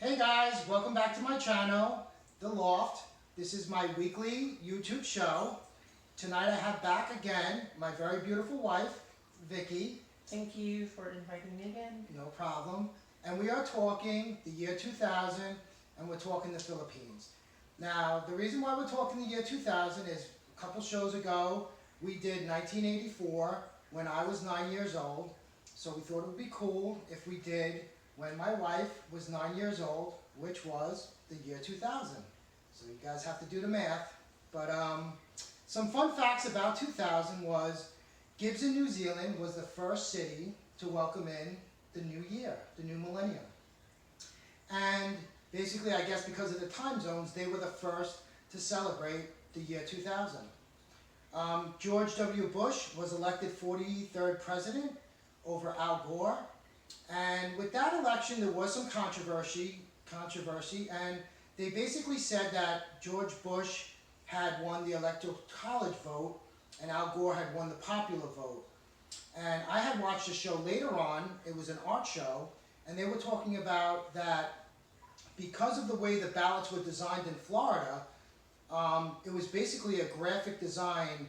Hey guys, welcome back to my channel, The Loft. This is my weekly YouTube show. Tonight I have back again my very beautiful wife, Vicky. Thank you for inviting me again. No problem. And we are talking the year 2000, and we're talking the Philippines. Now, the reason why we're talking the year 2000 is a couple shows ago, we did 1984 when I was 9 years old. So we thought it would be cool if we did when my wife was 9 years old, which was the year 2000. So you guys have to do the math. But some fun facts about 2000 was Gibson, New Zealand was the first city to welcome in the new year, the new millennium. And basically, I guess because of the time zones, they were the first to celebrate the year 2000. George W. Bush was elected 43rd president over Al Gore. And with that election, there was some controversy, and they basically said that George Bush had won the electoral college vote, and Al Gore had won the popular vote. And I had watched a show later on, it was an art show, and they were talking about that because of the way the ballots were designed in Florida, it was basically a graphic design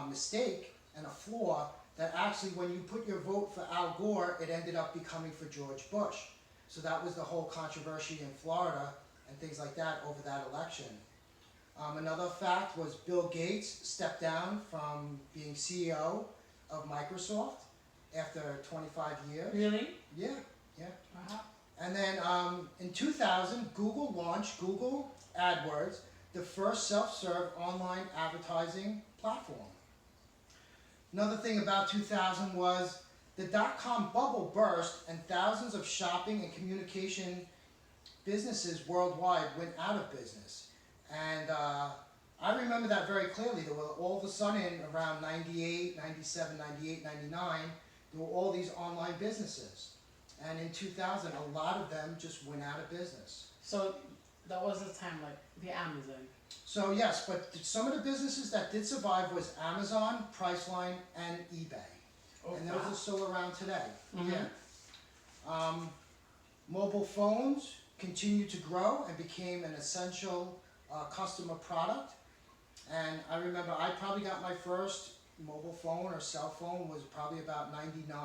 mistake and a flaw that actually when you put your vote for Al Gore, it ended up becoming for George Bush. So that was the whole controversy in Florida and things like that over that election. Another fact was Bill Gates stepped down from being CEO of Microsoft after 25 years. Really? Yeah. Wow. And then in 2000, Google launched Google AdWords, the first self-serve online advertising platform. Another thing about 2000 was the dot-com bubble burst and thousands of shopping and communication businesses worldwide went out of business. And I remember that very clearly. There were all of a sudden around 98, 97, 98, 99, there were all these online businesses. And in 2000, a lot of them just went out of business. So that was the time, like the Amazon. So yes, but some of the businesses that did survive was Amazon, Priceline, and eBay. Oh, and those are still around today. Mm-hmm. Yeah. Mobile phones continued to grow and became an essential customer product. And I remember I probably got my first mobile phone or cell phone was probably about 99.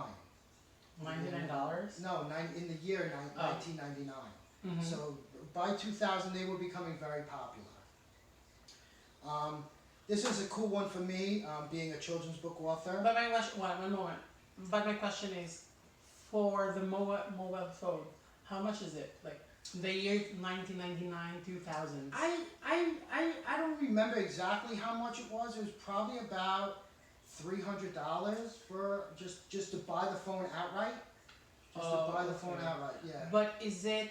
$99? No, in the year 1999. Mm-hmm. So by 2000, they were becoming very popular. This is a cool one for me, being a children's book author. But my question, one moment. But my question is, for the mobile phone, how much is it? Like the year 1999, 2000. I don't remember exactly how much it was. It was probably about $300 for just to buy the phone outright. Just to buy the phone outright, yeah. But is it?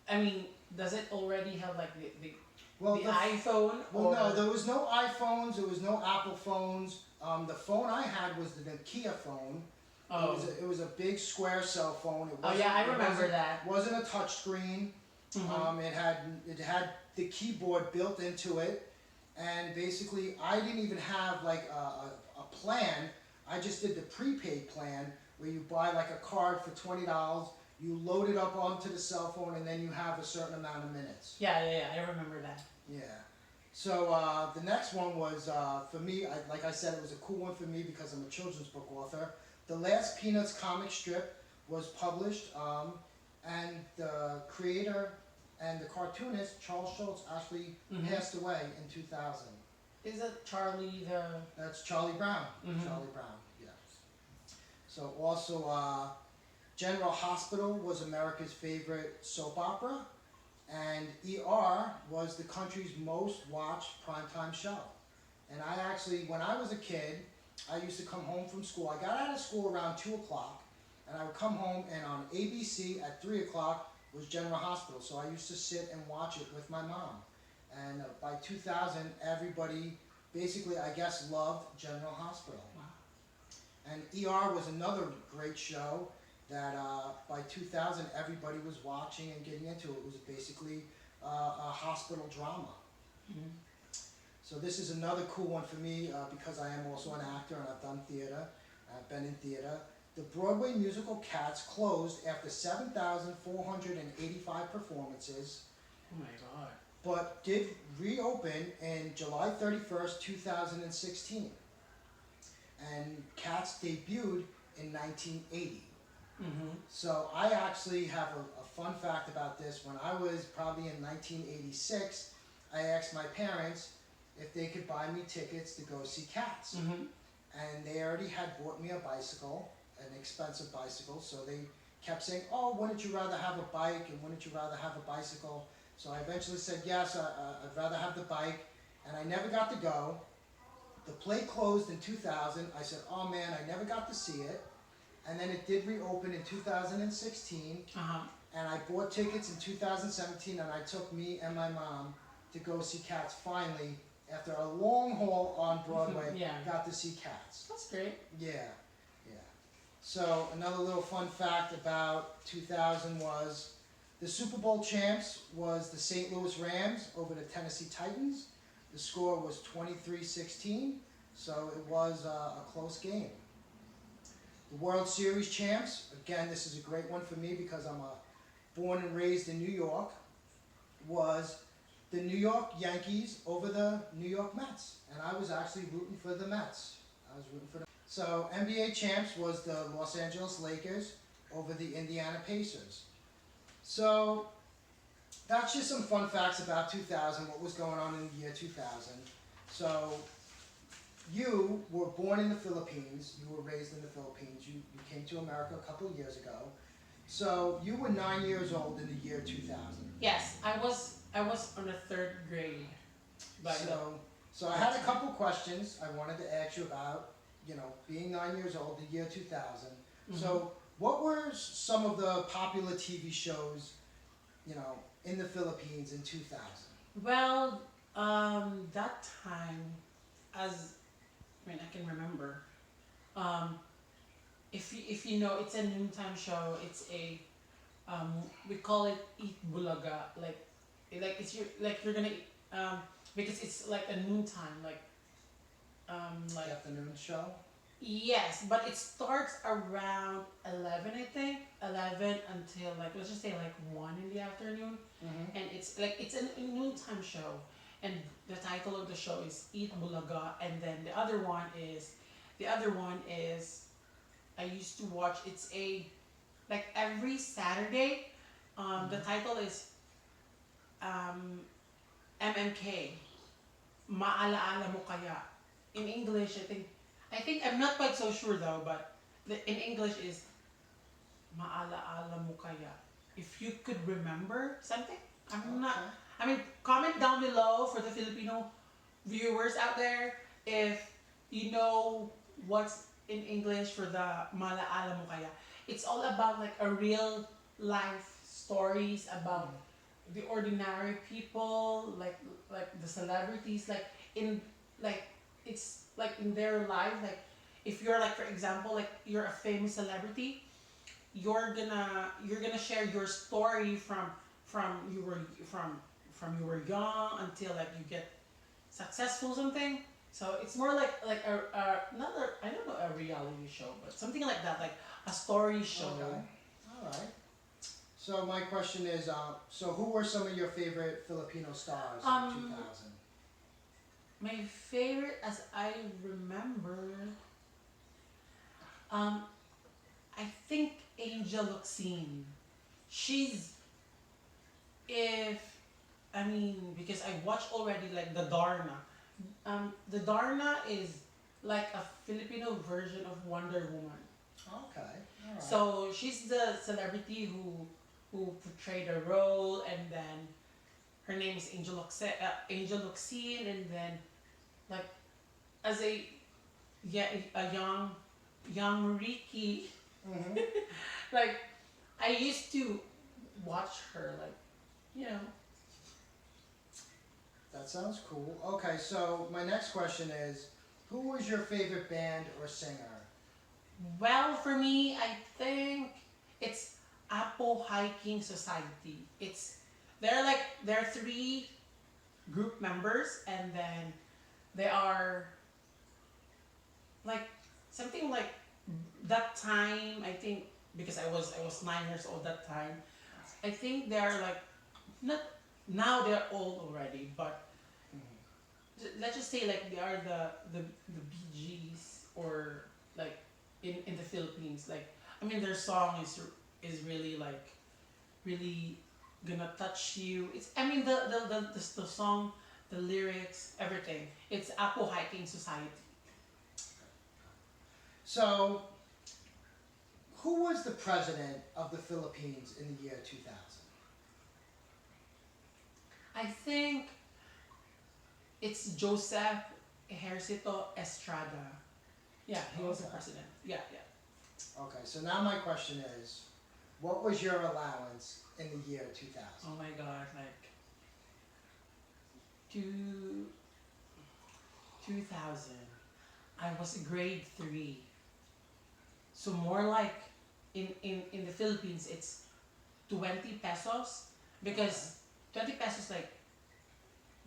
I mean, does it already have like the iPhone? Well, no, there was no iPhones. There was no Apple phones. The phone I had was the Nokia phone. Oh. It was a big square cell phone. Oh yeah, I remember that. It wasn't a touch screen. Mm-hmm. It had the keyboard built into it, and basically I didn't even have like a plan. I just did the prepaid plan where you buy like a card for $20. You load it up onto the cell phone, and then you have a certain amount of minutes. Yeah, I remember that. Yeah. So the next one was, for me, like I said, it was a cool one for me because I'm a children's book author. The last Peanuts comic strip was published, and the creator and the cartoonist, Charles Schultz, actually passed away in 2000. Is it Charlie the... That's Charlie Brown. Mm-hmm. Charlie Brown, yes. So also, General Hospital was America's favorite soap opera, and ER was the country's most watched primetime show. And I actually, when I was a kid, I used to come home from school. I got out of school around 2 o'clock, and I would come home, and on ABC at 3 o'clock was General Hospital. So I used to sit and watch it with my mom. And by 2000, everybody basically, I guess, loved General Hospital. Wow. And ER was another great show that by 2000 everybody was watching and getting into. It was basically a hospital drama. Mm-hmm. So this is another cool one for me because I am also an actor and I've done theater. I've been in theater. the Broadway musical Cats closed after 7,485 performances, Oh my god. but did reopen in July 31st, 2016. And Cats debuted in 1980. Mm-hmm. So I actually have a fun fact about this. When I was probably in 1986, I asked my parents if they could buy me tickets to go see Cats. Mm-hmm. And they already had bought me a bicycle, an expensive bicycle, so they kept saying, oh, wouldn't you rather have a bike and wouldn't you rather have a bicycle? So I eventually said, yes, I'd rather have the bike, and I never got to go. The play closed in 2000. I said, oh man, I never got to see it. And then it did reopen in 2016, Uh-huh. and I bought tickets in 2017, and I took me and my mom to go see Cats finally. After a long haul on Broadway, Yeah. got to see Cats. That's great. Yeah. So another little fun fact about 2000 was the Super Bowl champs was the St. Louis Rams over the Tennessee Titans. The score was 23-16, so it was a close game. The World Series champs, again, this is a great one for me because I'm born and raised in New York, was the New York Yankees over the New York Mets. And I was actually rooting for the Mets. So NBA champs was the Los Angeles Lakers over the Indiana Pacers. So that's just some fun facts about 2000, what was going on in the year 2000. So you were born in the Philippines, you were raised in the Philippines, you came to America a couple of years ago. So you were 9 years old in the year 2000. Yes, I was on the third grade. So I had a couple questions I wanted to ask you about, being 9 years old, the year 2000. Mm-hmm. So what were some of the popular TV shows, in the Philippines in 2000? Well, that time, I can remember. If you know, it's a noontime show. It's a we call it Eat Bulaga. You're gonna eat, because it's like a noontime, like Afternoon show? yes, but it starts around 11, I think. 11 until let's just say 1 in the afternoon. Mm-hmm. And it's a noontime show, and the title of the show is Eat Bulaga, and then the other one is I used to watch. It's a every Saturday. The title is MMK, Maalaala Mo Kaya. In English, I think I'm not quite so sure though, but in English is Maalaala Mo Kaya. If you could remember something, I'm not. Comment down below for the Filipino viewers out there if you know what's in English for the Maalaala Mo Kaya. It's all about a real life stories about the ordinary people, like the celebrities, in it's in their life. If you're for example, you're a famous celebrity, you're gonna share your story from you were young until you get successful something. So it's more like not I don't know, a reality show, but something like that, like a story show. Okay. All right. So my question is, so who were some of your favorite Filipino stars in 2000? My favorite, as I remember, I think Angel Luxine. She's because I watched already the Darna. The Darna is like a Filipino version of Wonder Woman. Okay. All right. So she's the celebrity who portrayed a role, and then her name is Angel Luxine, and then as a young Ricky, Mm-hmm. I used to watch her, That sounds cool. Okay, so my next question is, who was your favorite band or singer? Well, for me, I think it's Apo Hiking Society. They're 3 group members, and then they are something that time, I think, because I was 9 years old that time. I think they're like not now they're old already, but let's just say like they are the BGs, or like in the Philippines. Like, I mean, their song is really like really gonna touch you. It's, I mean, the song, the lyrics, everything. It's Apo Hiking Society. So, who was the president of the Philippines in the year 2000? I think it's Joseph Ejercito Estrada. Yeah, he was the Okay. president. Yeah, yeah. Okay, so now my question is, what was your allowance in the year 2000? Oh my God, like two 2000. I was grade 3, so more like in the Philippines it's 20 pesos, because 20 pesos like,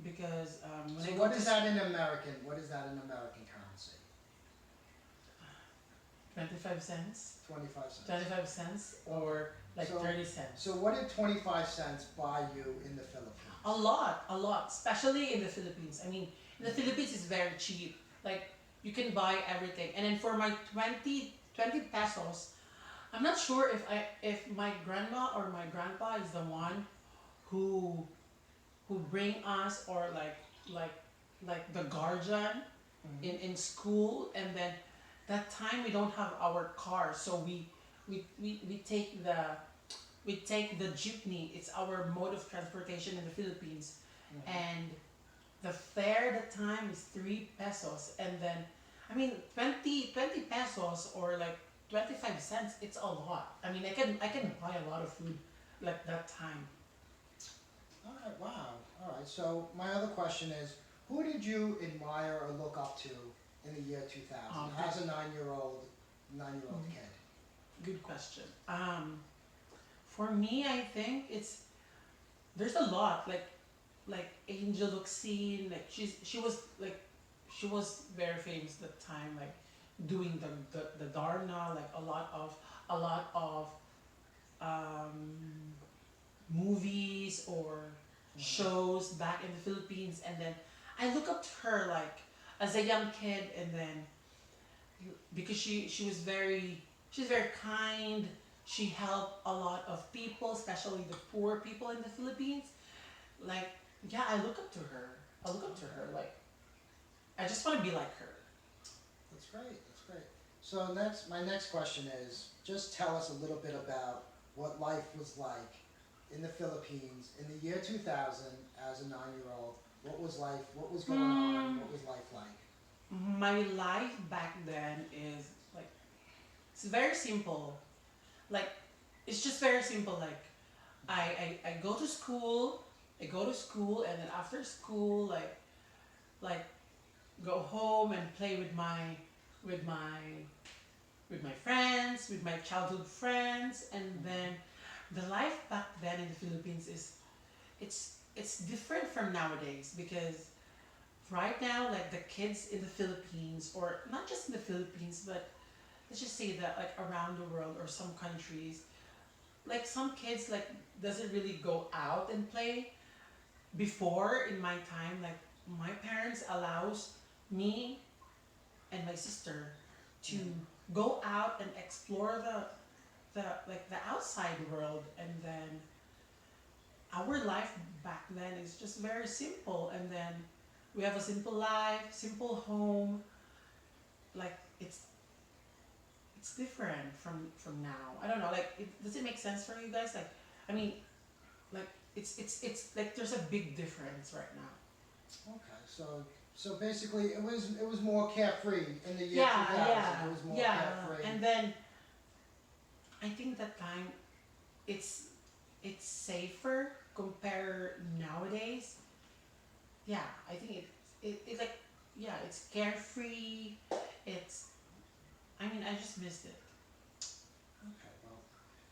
because when So I go what to is that in American? What is that in American currency? 25 cents, 25 cents. 25 cents, or like So- 30 cents. So what did 25 cents buy you in the Philippines? A lot, especially in the Philippines. I mean, in the Philippines it's very cheap. Like, you can buy everything. And then for my 20 pesos, I'm not sure if my grandma or my grandpa is the one who bring us, or like the guardian in school. And then that time we don't have our car, so we take the jeepney. It's our mode of transportation in the Philippines. And the fare that time is 3 pesos. And then, I mean, 20 pesos, or like 25 cents, it's a lot. I mean, I can buy a lot of food like that time. All right, wow. All right, so my other question is, who did you admire or look up to in the year 2000 Okay. as a 9-year-old kid? Good question. For me, I think there's a lot, like Angel Luxine. Like, she was very famous that time, like doing the Darna, like a lot of um, movies or shows back in the Philippines. And then I look up to her like as a young kid. And then because she's very kind. She helped a lot of people, especially the poor people in the Philippines. Like, yeah, I look up to her. I look up to her. Like, I just want to be like her. That's great, that's great. So my next question is, just tell us a little bit about what life was like in the Philippines in the year 2000 as a 9-year-old. What was life, what was going on, what was life like? My life back then is like, it's very simple. Like, it's just very simple. Like, I go to school. And then after school, like go home and play with my with my friends, with my childhood friends. And then the life back then in the Philippines is, it's different from nowadays, because right now, like, the kids in the Philippines, or not just in the Philippines, but let's just say that, like, around the world or some countries, like, some kids, like, doesn't really go out and play. Before, in my time, like, my parents allows me and my sister to go out and explore the outside world. And then our life back then is just very simple. And then we have a simple life, simple home. Like, it's different from now. I don't know. Like, does it make sense for you guys? Like, I mean, like, it's like there's a big difference right now. Okay, so basically it was more carefree in the year Yeah, 2000. yeah, It was more yeah. carefree. And then I think that time it's safer compared nowadays. Yeah, I think it like, yeah, it's carefree. It's, I mean, I just missed it. Okay, well,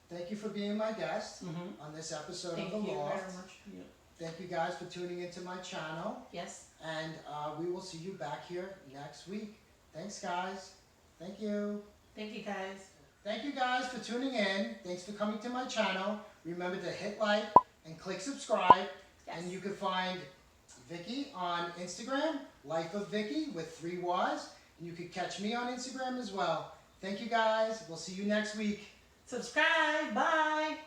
thank you for being my guest Mm-hmm. on this episode Thank of The you Loft. very much. Yeah. Thank you guys for tuning into my channel, Yes. and we will see you back here next week. Thanks, guys. Thank you. Thank you guys. Thank you guys for tuning in. Thanks for coming to my channel. Remember to hit like and click subscribe. Yes. And you can find Vicky on Instagram, Life of Vicky with 3 Y's. And you can catch me on Instagram as well. Thank you guys. We'll see you next week. Subscribe. Bye.